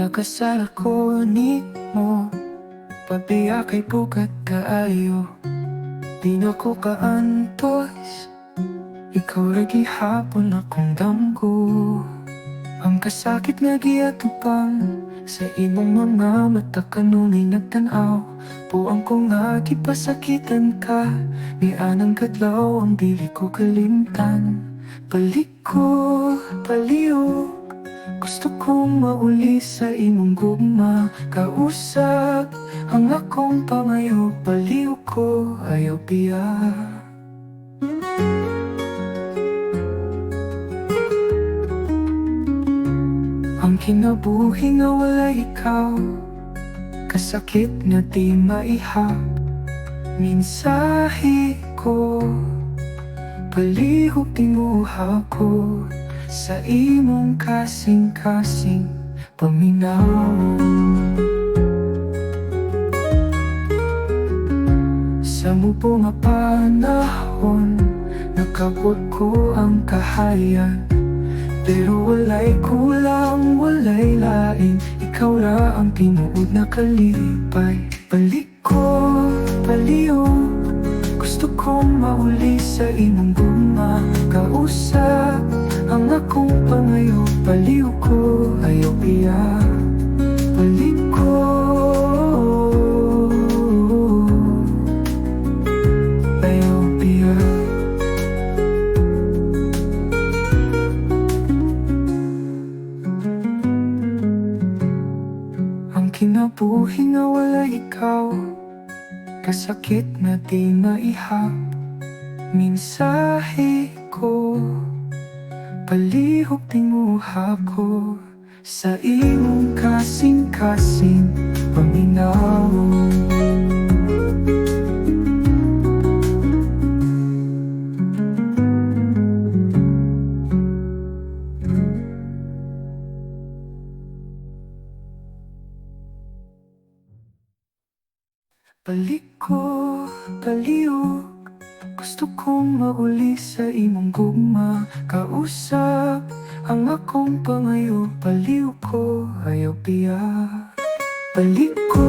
Nakasala ko ni mo, pabiya kay bukat kaayo. Di na ko kaantos, ikaw lagi hapon akong damgo. Ang kasakit nga giatupang sa imong mga mata kanunay nagtanaw. Puang ko nga gipasakitan ka, ni anang kadlaw ang dili ko kalimtan. Balik ko, palihog, gusto kong mauli sa imong gugma. Kausap ang akong pangayo, palihog ko, ayaw piya. Ang kinabuhi nga wala ikaw, kasakit nga di maihap. Mensahe ko, palihog tinguha ko, sa imong kasing-kasing paminaw. Sa mupo nga panahon, nakabot ko ang kahayan. Pero walay kulang, walay lain, ikaw ra ang tinuod na kalipay. Balik ko, palihog, gusto kong mauli sa imong guma. Kausap ang akong pangayo, palihog ko, ayaw piya. Balik ko, ayaw piya. Ang kinabuhi nga wala ikaw, kasakit na di maihap. Mensahe ko, palihog tinguha ko, sa imong kasing-kasing paminaw. Balik ko, palihog, gusto kong mauli sa imong gugma. Kausap ang akong pangayo, palihog ko, ayaw piya. Balik ko,